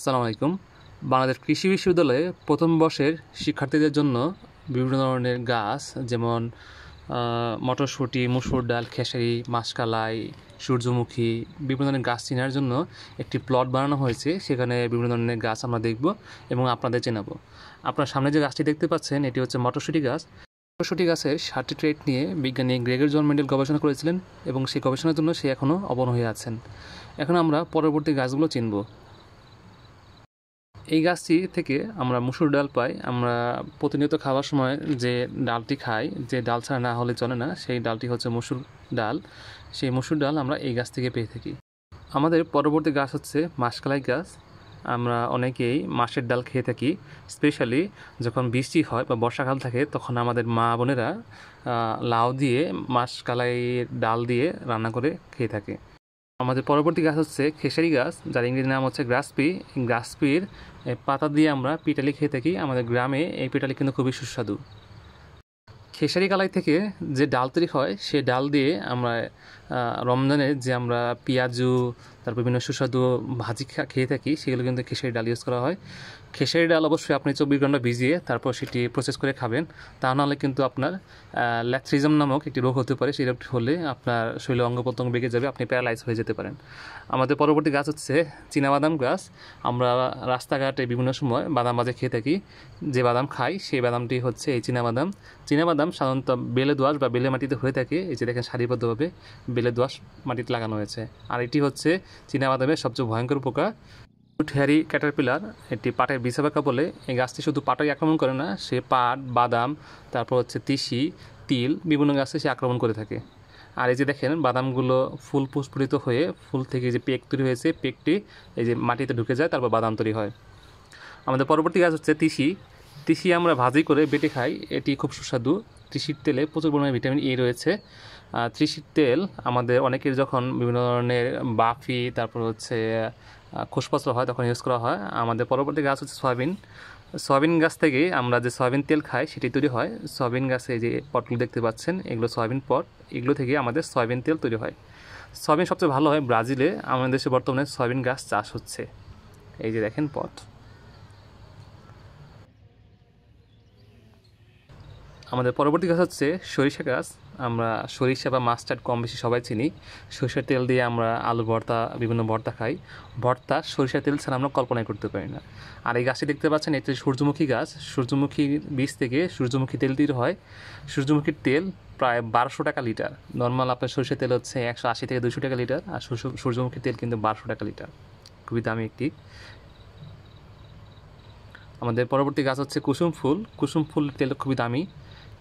আসসালামু আলাইকুম। বাংলাদেশ কৃষি বিশ্ববিদ্যালয়ে প্রথম বর্ষের শিক্ষার্থীদের জন্য বিভিন্ন ধরনের গাছ যেমন মটরশুঁটি, মসুর ডাল, খেসারি, মাসকলাই, সূর্যমুখী বিভিন্ন ধরনের গাছ চেনার জন্য একটি প্লট বানানো হয়েছে। সেখানে বিভিন্ন ধরনের গাছ আমরা দেখব এবং আপনাদের চেনাবো। আপনার সামনে যে গাছটি দেখতে পাচ্ছেন এটি হচ্ছে মটরশুঁটি গাছ। মটরশুঁটি গাছের 7টি ট্রেট নিয়ে বিজ্ঞানী গ্রেগর জন মেন্ডেল গবেষণা করেছিলেন এবং সেই গবেষণার জন্য সে এখনও অবন হয়ে আছেন। এখন আমরা পরবর্তী গাছগুলো চিনব। এই গাছটি থেকে আমরা মসুর ডাল পাই। আমরা প্রতিনিয়ত খাওয়ার সময় যে ডালটি খাই, যে ডাল ছাড়া না হলে চলে না, সেই ডালটি হচ্ছে মসুর ডাল। সেই মসুর ডাল আমরা এই গাছ থেকে পেয়ে থাকি। আমাদের পরবর্তী গাছ হচ্ছে মাসকলাই গাছ। আমরা অনেকেই মাসের ডাল খেয়ে থাকি, স্পেশালি যখন বৃষ্টি হয় বা বর্ষাকাল থাকে তখন আমাদের মা বোনেরা লাউ দিয়ে মাসকলাইয়ের ডাল দিয়ে রান্না করে খেয়ে থাকে। আমাদের পরবর্তী গাছ হচ্ছে খেসারি গাছ, যার ইংরেজি নাম হচ্ছে গ্রাসপি। গ্রাসপির পাতা দিয়ে আমরা পিটালি খেয়ে থাকি। আমাদের গ্রামে এই পিটালি কিন্তু খুবই সুস্বাদু। খেসারি কালাই থেকে যে ডাল তৈরি হয় সে ডাল দিয়ে আমরা রমজানে যে আমরা পেঁয়াজু তারপর বিভিন্ন সুস্বাদু ভাজি খেয়ে থাকি, সেগুলো কিন্তু খেসারি ডাল ইউজ করা হয়। খেসারি ডাল অবশ্যই আপনি 24 ঘন্টা ভিজিয়ে তারপর সেটি প্রসেস করে খাবেন, তা নাহলে কিন্তু আপনার ল্যাথ্রিজম নামক একটি রোগ হতে পারে। সেই রোগটি হলে আপনার শরীরে অঙ্গ প্রত্যঙ্গ বেঁকে যাবে, আপনি প্যারালাইজ হয়ে যেতে পারেন। আমাদের পরবর্তী গাছ হচ্ছে চীনাবাদাম গাছ। আমরা রাস্তাঘাটে বিভিন্ন সময় বাদাম ভাজে খেয়ে থাকি। যে বাদাম খাই সেই বাদামটি হচ্ছে এই চীনাবাদাম। চীনাবাদাম সাধারণত বেলে দোআঁশ বা বেলে মাটিতে হয়ে থাকে। এই যে দেখেন সারিবদ্ধভাবে বেলে দোআঁশ মাটিতে লাগানো হয়েছে। আর এটি হচ্ছে চীনাবাদামের সবচেয়ে ভয়ঙ্কর পোকা, হ্যারি ক্যাটারপিলার। এটি পাটের বিছা বাঁকা বলে। এই গাছটি শুধু পাটাই আক্রমণ করে না, সে পাট, বাদাম, তারপর হচ্ছে তিসি, তিল বিভিন্ন গাছে সে আক্রমণ করে থাকে। আর এই যে দেখেন বাদামগুলো ফুল প্রস্ফুটিত হয়ে ফুল থেকে যে পেক তৈরি হয়েছে, পেকটি এই যে মাটিতে ঢুকে যায়, তারপর বাদাম তৈরি হয়। আমাদের পরবর্তী গাছ হচ্ছে তিসি। তিসি আমরা ভাজি করে বেটে খাই, এটি খুব সুস্বাদু। তিসির তেলে প্রচুর পরিমাণে ভিটামিন ই রয়েছে। তিসির তেল আমাদের অনেকের যখন বিভিন্ন ধরনের বাফি তারপর হচ্ছে খোসপত্র হয় তখন ইউজ করা হয়। আমাদের পরবর্তী গাছ হচ্ছে সয়াবিন। সয়াবিন গাছ থেকে আমরা যে সয়াবিন তেল খাই সেটি তৈরি হয়। সয়াবিন গাছে যে পটগুলো দেখতে পাচ্ছেন এগুলো সয়াবিন পট, এগুলো থেকে আমাদের সয়াবিন তেল তৈরি হয়। সয়াবিন সবচেয়ে ভালো হয় ব্রাজিলে। আমাদের দেশে বর্তমানে সয়াবিন গাছ চাষ হচ্ছে। এই যে দেখেন পট। আমাদের পরবর্তী গাছ হচ্ছে সরিষা গাছ। আমরা সরিষা বা মাস্টার্ড কম বেশি সবাই চিনি। সরিষার তেল দিয়ে আমরা আলু ভর্তা, বিভিন্ন ভর্তা খাই। ভর্তা সরিষার তেল ছাড়া আমরা কল্পনাই করতে পারি না। আর এই গাছটি দেখতে পাচ্ছেন এটি সূর্যমুখী গাছ। সূর্যমুখী বীজ থেকে সূর্যমুখী তেল তৈরি হয়। সূর্যমুখীর তেল প্রায় 1200 টাকা লিটার। নর্মাল আপনার সরিষার তেল হচ্ছে 180 থেকে 200 টাকা লিটার, আর সূর্যমুখীর তেল কিন্তু 1200 টাকা লিটার। খুবই দামি একটি। আমাদের পরবর্তী গাছ হচ্ছে কুসুম ফুল। কুসুম ফুল তেল খুবই দামি।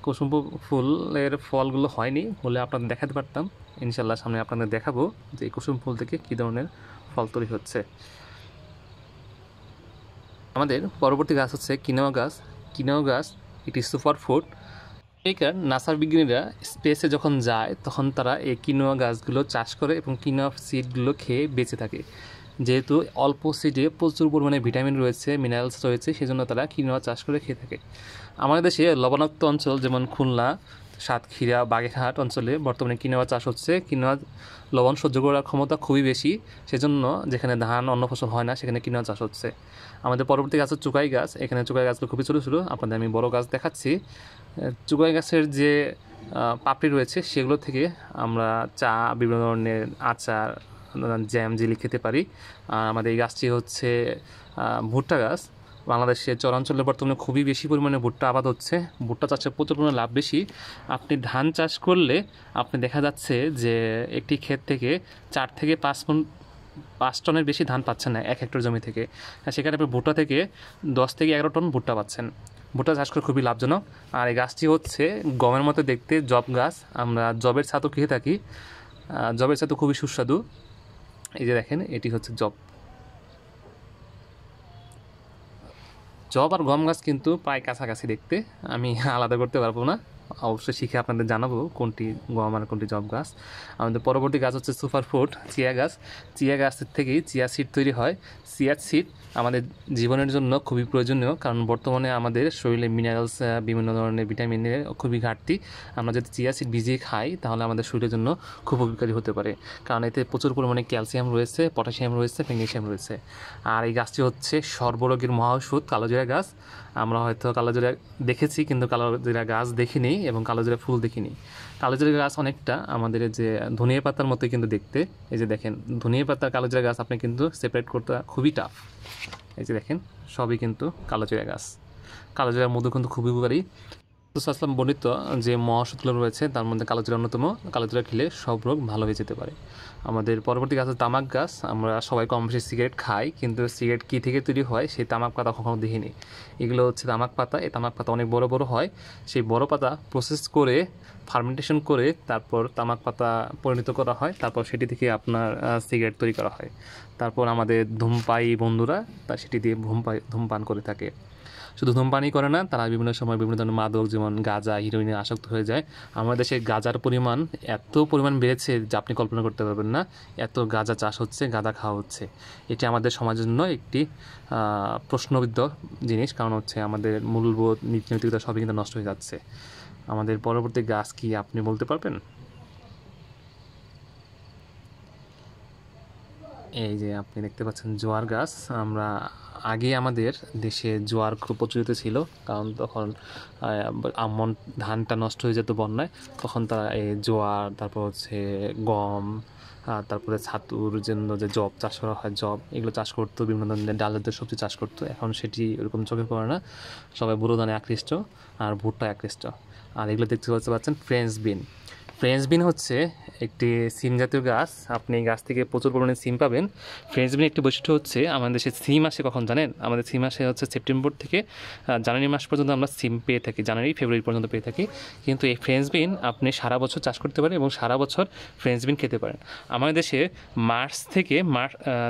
কুসুম ফুলের ফলগুলো হয়নি, হলে আপনাদের দেখাতে পারতাম। ইনশাল্লাহ সামনে আপনাদের দেখাবো যে কুসুম ফুল থেকে কী ধরনের ফল তৈরি হচ্ছে। আমাদের পরবর্তী গাছ হচ্ছে কিনোয়া গাছ। কিনোয়া গাছ একটি সুপার ফুড। আমেরিকার নাসার বিজ্ঞানীরা স্পেসে যখন যায় তখন তারা এই কিনোয়া গাছগুলো চাষ করে এবং কিনোয়া সিডগুলো খেয়ে বেঁচে থাকে। যেহেতু অল্প সিডে প্রচুর পরিমাণে ভিটামিন রয়েছে, মিনারেলস রয়েছে, সেজন্য তারা কিনোয়া চাষ করে খেয়ে থাকে। আমাদের দেশে লবণাক্ত অঞ্চল যেমন খুলনা, সাতক্ষীরা, বাগেরহাট অঞ্চলে বর্তমানে কিনোয়া চাষ হচ্ছে। কিনোয়া লবণ সহ্য করার ক্ষমতা খুবই বেশি, সেজন্য যেখানে ধান অন্য ফসল হয় না সেখানে কিনোয়া চাষ হচ্ছে। আমাদের পরবর্তী গাছ হচ্ছে চুকাই গাছ। এখানে চুকাই গাছগুলো খুবই ছোটো ছোটো, আপনাদের আমি বড় গাছ দেখাচ্ছি। চুকাই গাছের যে পাপড়ি রয়েছে সেগুলো থেকে আমরা চা, বিভিন্ন ধরনের আচার, জ্যাম, জেলি খেতে পারি। আর আমাদের এই গাছটি হচ্ছে ভুট্টা গাছ। বাংলাদেশের চরাঞ্চলে বর্তমানে খুবই বেশি পরিমাণে ভুট্টা আবাদ হচ্ছে। ভুট্টা চাষে প্রচুর পরিমাণে লাভ বেশি। আপনি ধান চাষ করলে আপনি দেখা যাচ্ছে যে একটি ক্ষেত থেকে 4 থেকে 5 টনের বেশি ধান পাচ্ছেন না 1 হেক্টর জমি থেকে। সেখানে আপনি ভুট্টা থেকে 10 থেকে 11 টন ভুট্টা পাচ্ছেন। ভুট্টা চাষ করে খুবই লাভজনক। আর এই গাছটি হচ্ছে গমের মতো দেখতে, জব গাছ। আমরা জবের ছাতু খেয়ে থাকি। জবের ছাতু খুবই সুস্বাদু। এই যে দেখেন এটি হচ্ছে জব। জব আর গম গাছ কিন্তু প্রায় কাছাকাছি দেখতে, আমি আলাদা করতে পারবো না। অবশ্যই শিখে আপনাদের জানাবো কোনটি গম আর কোনটি জব গাছ। আমাদের পরবর্তী গাছ হচ্ছে সুপার ফুড চিয়া গাছ। চিয়া গাছের থেকেই চিয়া সিড তৈরি হয়। চিয়া সিড আমাদের জীবনের জন্য খুবই প্রয়োজনীয়, কারণ বর্তমানে আমাদের শরীরে মিনারেলস, বিভিন্ন ধরনের ভিটামিনের খুবই ঘাটতি। আমরা যদি চিয়া সিড ভিজিয়ে খাই তাহলে আমাদের শরীরের জন্য খুব উপকারী হতে পারে, কারণ এতে প্রচুর পরিমাণে ক্যালসিয়াম রয়েছে, পটাশিয়াম রয়েছে, ম্যাগনেসিয়াম রয়েছে। আর এই গাছটি হচ্ছে সর্বরোগের মহাওষুধ কালোজিরা গাছ। আমরা হয়তো কালোজিরা দেখেছি কিন্তু কালোজিরা গাছ দেখিনি এবং কালোজিরা ফুল দেখিনি। কালোজিরা গাছ অনেকটা আমাদের যে ধনিয়া পাতার মতোই কিন্তু দেখতে। এই যে দেখেন ধনিয়া পাতা কালোজিরা গাছ আপনি কিন্তু সেপারেট করতে খুবই টাফ। এই যে দেখেন সবই কিন্তু কালোজিরা গাছ। কালোজিরার মধু কিন্তু খুবই উপকারী। আসলাম বর্ণিত যে মহাওষুধগুলো রয়েছে তার মধ্যে কালোজিরা অন্যতম। কালোজিরা খেলে সব রোগ ভালো হয়ে যেতে পারে। আমাদের পরবর্তী গাছ হচ্ছে তামাক গাছ। আমরা সবাই কম বেশি সিগারেট খাই, কিন্তু সিগারেট কী থেকে তৈরি হয় সেই তামাক পাতা কখনো দেখিনি। এগুলো হচ্ছে তামাক পাতা। এই তামাক পাতা অনেক বড় বড় হয়। সেই বড় পাতা প্রসেস করে ফার্মেন্টেশন করে তারপর তামাক পাতা পরিণত করা হয়, তারপর সেটি থেকে আপনার সিগারেট তৈরি করা হয়। তারপর আমাদের ধূমপায়ী বন্ধুরা সেটি দিয়ে ধূমপান করে থাকে। শুধু ধূমপানই করে না, তারা বিভিন্ন সময় বিভিন্ন ধরনের মাদক যেমন গাঁজা, হিরোইনে আসক্ত হয়ে যায়। আমাদের দেশে গাঁজার পরিমাণ এত পরিমাণ বেড়েছে যে আপনি কল্পনা করতে পারবেন না। এত গাঁজা চাষ হচ্ছে, গাঁজা খাওয়া হচ্ছে। এটি আমাদের সমাজের জন্য একটি প্রশ্নবিদ্ধ জিনিস, কারণ হচ্ছে আমাদের মূল্যবোধ, নীতি নৈতিকতা সবই কিন্তু নষ্ট হয়ে যাচ্ছে। আমাদের পরবর্তী গাছ কি আপনি বলতে পারবেন? এই যে আপনি দেখতে পাচ্ছেন জোয়ার গাছ। আমরা আগে আমাদের দেশে জোয়ার খুব প্রচলিত ছিল, কারণ তখন আমন ধানটা নষ্ট হয়ে যেত বন্যায়, তখন তারা এই জোয়ার, তারপর হচ্ছে গম, তারপরে ছাতুর জন্য যে জব চাষ করা হয়, জব এগুলো চাষ করতো, বিভিন্ন ধরনের ডাল জাতীয় সবজি চাষ করতো। এখন সেটি ওরকম চোখে পড়ে না, সবাই বুড়ো ধানে আকৃষ্ট আর ভুট্টা আকৃষ্ট। আর এগুলো দেখতে পাচ্ছেন ফ্রেঞ্চ বিন। ফ্রেঞ্চ বিন হচ্ছে একটি সিম জাতীয় গাছ। আপনি এই গাছ থেকে প্রচুর পরিমাণে সিম পাবেন। ফ্রেঞ্চ বিনের একটি বৈশিষ্ট্য হচ্ছে আমাদের দেশে সিম আসে কখন জানেন? আমাদের সিম আসে হচ্ছে সেপ্টেম্বর থেকে জানুয়ারি মাস পর্যন্ত আমরা সিম পেয়ে থাকি, জানুয়ারি ফেব্রুয়ারি পর্যন্ত পেয়ে থাকি। কিন্তু এই ফ্রেঞ্চ বিন আপনি সারা বছর চাষ করতে পারেন এবং সারা বছর ফ্রেঞ্চ বিন খেতে পারেন। আমাদের দেশে মার্চ থেকে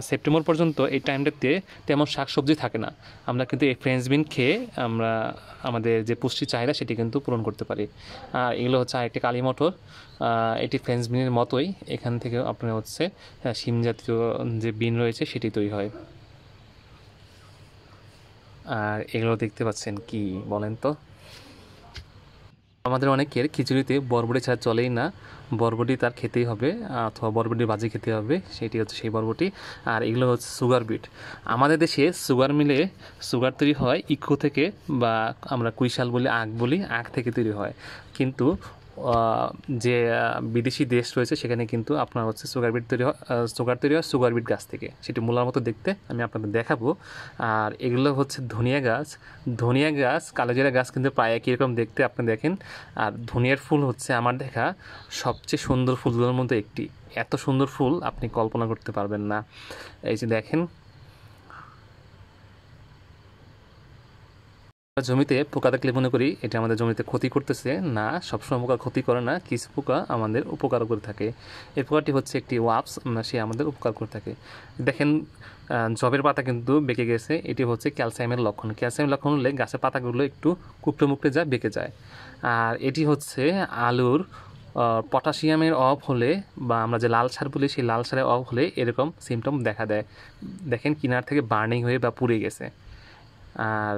সেপ্টেম্বর পর্যন্ত এই টাইমটাতে তেমন শাকসবজি থাকে না। আমরা কিন্তু এই ফ্রেঞ্চ বিন খেয়ে আমরা আমাদের যে পুষ্টি চাহিদা সেটি কিন্তু পূরণ করতে পারি। আর এগুলো হচ্ছে আরেকটি কালী মটর। এটি ফ্রেঞ্চ বিনের মতোই, এখান থেকে আপনার হচ্ছে শিম জাতীয় যে বিন রয়েছে সেটি তৈরি হয়। আর এগুলো দেখতে পাচ্ছেন কি বলেন তো? আমাদের অনেকের খিচুড়িতে বরবটি ছাড়া চলেই না। বরবটি তার খেতেই হবে, অথবা বরবটি ভাজি খেতে হবে, সেটি হচ্ছে সেই বরবটি। আর এগুলো হচ্ছে সুগার বিট। আমাদের দেশে সুগার মিলে সুগার তৈরি হয় ইকো থেকে, বা আমরা কুইশাল বলি, আখ বলি, আখ থেকে তৈরি হয়। কিন্তু যে বিদেশি দেশ রয়েছে সেখানে কিন্তু আপনার হচ্ছে সুগার তৈরি হয় সুগার বিট গাছ থেকে। সেটি মূলার মতো দেখতে, আমি আপনাদের দেখাবো। আর এগুলো হচ্ছে ধনিয়া গাছ। ধনিয়া গাছ, কালোজিরা গাছ কিন্তু প্রায় একই রকম দেখতে, আপনি দেখেন। আর ধনিয়ার ফুল হচ্ছে আমার দেখা সবচেয়ে সুন্দর ফুলগুলোর মধ্যে একটি। এত সুন্দর ফুল আপনি কল্পনা করতে পারবেন না। এই যে দেখেন, জমিতে পোকা দেখলে মনে করি এটা আমাদের জমিতে ক্ষতি করতেছে না। সবসময় পোকা ক্ষতি করে না, কিছু পোকা আমাদের উপকার করে থাকে। এই পোকাটি হচ্ছে একটি ওয়াপস, সে আমাদের উপকার করে থাকে। দেখেন জবের পাতা কিন্তু বেঁকে গেছে, এটি হচ্ছে ক্যালসিয়ামের লক্ষণ। ক্যালসিয়ামের লক্ষণ হলে গাছের পাতাগুলো একটু কুপড়ে মুকড়ে যায়, বেঁকে যায়। আর এটি হচ্ছে আলুর পটাশিয়ামের অভাব হলে, বা আমরা যে লাল সার বলি সেই লাল সারের অভাব হলে এরকম সিমটম দেখা দেয়। দেখেন কিনার থেকে বার্নিং হয়ে বা পুড়ে গেছে। আর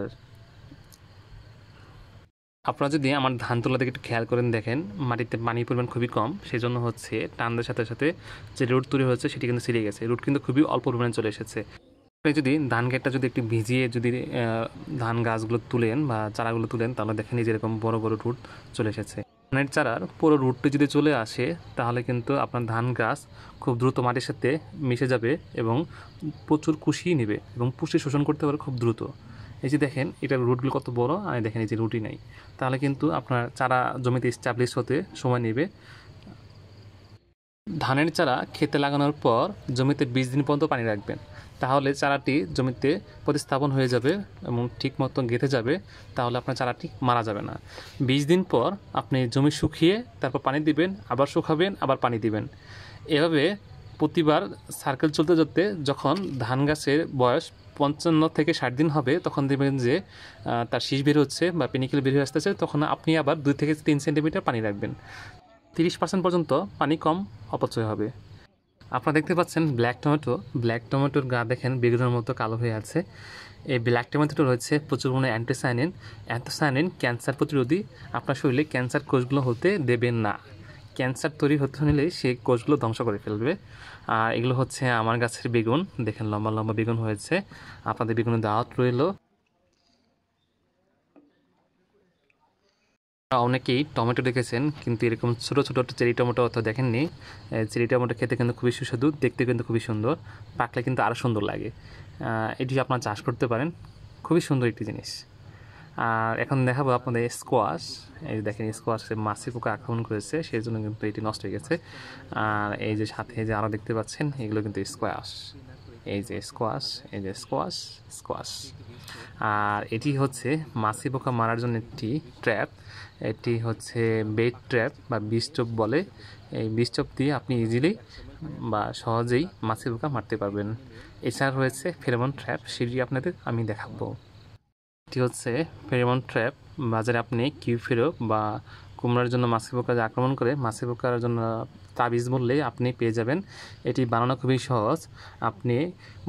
আপনারা যদি আমার ধান তোলা থেকে একটু খেয়াল করেন, দেখেন মাটিতে পানির পরিমাণ খুবই কম, সেই জন্য হচ্ছে টানদের সাথে সাথে যে রুট তৈরি হচ্ছে সেটি কিন্তু ছিঁড়ে গেছে। রুট কিন্তু খুবই অল্প পরিমাণে চলে এসেছে। আপনি যদি ধান ক্ষেতটা যদি একটু ভিজিয়ে যদি ধান গাছগুলো তুলেন বা চারাগুলো তুলেন, তাহলে দেখেন এই যেরকম বড় বড় রুট চলে এসেছে। ধানের চারার পুরো রুটটি যদি চলে আসে তাহলে কিন্তু আপনার ধান গাছ খুব দ্রুত মাটির সাথে মিশে যাবে এবং প্রচুর কুশি নেবে এবং পুষ্টি শোষণ করতে পারে খুব দ্রুত। এই যে দেখেন এটার রুটগুলো কত বড়, আর দেখেন এই যে রুটই নাই, তাহলে কিন্তু আপনার চারা জমিতে স্টাবলিশ হতে সময় নেবে। ধানের চারা খেতে লাগানোর পর জমিতে 20 দিন পর্যন্ত পানি রাখবেন, তাহলে চারাটি জমিতে প্রতিস্থাপন হয়ে যাবে এবং ঠিক মতো গেঁথে যাবে, তাহলে আপনার চারাটি মারা যাবে না। 20 দিন পর আপনি জমি শুকিয়ে তারপর পানি দিবেন, আবার শুকাবেন, আবার পানি দিবেন। এভাবে প্রতিবার সার্কেল চলতে চলতে যখন ধান গাছের বয়স 55 থেকে 60 দিন হবে তখন দেখবেন যে তার শীষ বের হচ্ছে বা পেনিকেল বের হয়ে আসতেছে, তখন আপনি আবার 2 থেকে 3 সেন্টিমিটার পানি রাখবেন। 30% পর্যন্ত পানি কম অপচয় হবে। আপনারা দেখতে পাচ্ছেন ব্ল্যাক টমেটোর গা দেখেন বেগুনের মতো কালো হয়ে আছে। এই ব্ল্যাক টমেটোটা রয়েছে প্রচুর পরিমাণে অ্যান্থোসায়ানিন ক্যান্সার প্রতিরোধী। আপনার শরীরে ক্যান্সার কোষগুলো হতে দেবেন না। ক্যান্সার তৈরি হতে নিলে সেই কোষগুলো ধ্বংস করে ফেলবে। আর এগুলো হচ্ছে আমার গাছের বেগুন, দেখেন লম্বা লম্বা বেগুন হয়েছে। আপনাদের বেগুনের দাওয়াত রইল। অনেকেই টমেটো দেখেছেন কিন্তু এরকম ছোটো ছোটো চেরি টমেটো অত দেখেননি। চেরি টমেটো খেতে কিন্তু খুবই সুস্বাদু, দেখতে কিন্তু খুবই সুন্দর, পাকলে কিন্তু আরও সুন্দর লাগে। এটি আপনারা চাষ করতে পারেন, খুবই সুন্দর একটি জিনিস। আর এখন দেখাবো আপনাদের স্কোয়াশ। এই দেখেন স্কোয়াশে মাছি পোকা আক্রমণ করেছে, সেই জন্য কিন্তু এটি নষ্ট হয়ে গেছে। আর এই যে সাথে যে আরও দেখতে পাচ্ছেন এগুলো কিন্তু স্কোয়াশ। এই যে স্কোয়াশ, এই যে স্কোয়াশ। আর এটি হচ্ছে মাছি পোকা মারার জন্য একটি ট্র্যাপ। এটি হচ্ছে বেট ট্র্যাপ বা বিষচোপ বলে। এই বিষচোপ দিয়ে আপনি ইজিলি বা সহজেই মাছি পোকা মারতে পারবেন। এছাড়া রয়েছে ফেরোমন ট্র্যাপ, সেটি আপনাদের আমি দেখাবো। এটি হচ্ছে ফেরোমন ট্র্যাপ। বাজারে আপনি কিউফেরো বা কুমড়ার জন্য মাছি পোকা যে আক্রমণ করে, মাছি পোকার জন্য তাবিজ বললেই আপনি পেয়ে যাবেন। এটি বানানো খুবই সহজ। আপনি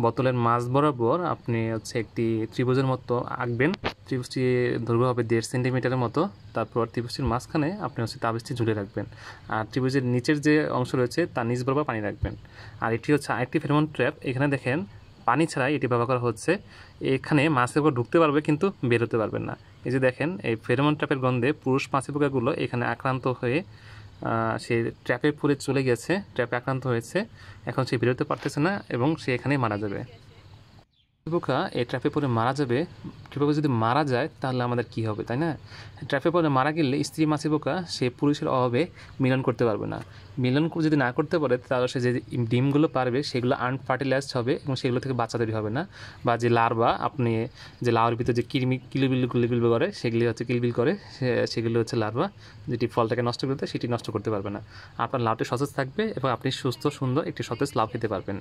বোতলের মাঝ বরাবর আপনি হচ্ছে একটি ত্রিভুজের মতো আঁকবেন। ত্রিভুজটি দৈর্ঘ্য হবে 1.5 সেন্টিমিটারের মতো। তারপর ত্রিভুজটির মাঝখানে আপনি হচ্ছে তাবিজটি ঝুলে রাখবেন। আর ত্রিভুজের নিচের যে অংশ রয়েছে তার নিচ বরাবর পানি রাখবেন। আর এটি হচ্ছে আরেকটি ফেরোমন ট্র্যাপ। এখানে দেখেন পানি ছাড়াই এটি ব্যবহার করা হচ্ছে। এখানে মাছের পোকা ঢুকতে পারবে কিন্তু বের হতে পারবেন না। এই যে দেখেন এই ফেরোমন ট্র্যাপের গন্ধে পুরুষ মাছি পোকাগুলো এখানে আক্রান্ত হয়ে সে ট্র্যাপে পড়ে চলে গেছে, ট্র্যাপে আক্রান্ত হয়েছে, এখন সে বেরোতে পারতেছে না এবং সে এখানেই মারা যাবে। পোকা এই ট্র্যাপে পড়ে মারা যাবে। পোকা যদি মারা যায় তাহলে আমাদের কি হবে, তাই না? ট্র্যাপে পড়ে মারা গেলে স্ত্রী মাছি পোকা সে পুরুষের অভাবে মিলন করতে পারবে না। মিলন যদি না করতে পারে তাহলে সে যে ডিমগুলো পারবে সেগুলো আনফার্টিলাইজড হবে এবং সেগুলো থেকে বাচ্চা তৈরি হবে না। বা যে লার্ভা, আপনি যে লাউর ভিতরে যে কিলবিল করে সেগুলি হচ্ছে কিলবিল করে, সেগুলো হচ্ছে লার্ভা, যেটি ফলটাকে নষ্ট করতে সেটি নষ্ট করতে পারবে না। আপনার লাউটি সতেজ থাকবে এবং আপনি সুস্থ সুন্দর একটি সতেজ লাউ খেতে পারবেন।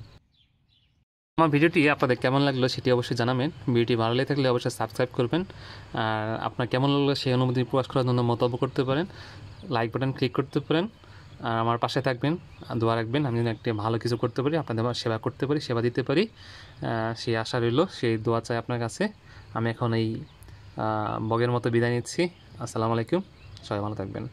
আমার ভিডিওটি আপনাদের কেমন লাগলো সেটি অবশ্যই জানাবেন। ভিডিওটি ভালো লেগে থাকলে অবশ্যই সাবস্ক্রাইব করবেন। আর আপনার কেমন লাগলো সেই অনুভূতি প্রকাশ করার জন্য মন্তব্য করতে পারেন, লাইক বাটন ক্লিক করতে পারেন। আর আমার পাশে থাকবেন, দোয়া রাখবেন আমি যেন একটি ভালো কিছু করতে পারি, আপনাদের সেবা করতে পারি, সেবা দিতে পারি, সেই আশা রইল, সেই দোয়া চাই আপনার কাছে। আমি এখন এই বগের মতো বিদায় নিচ্ছি। আসসালামু আলাইকুম, সবাই ভালো থাকবেন।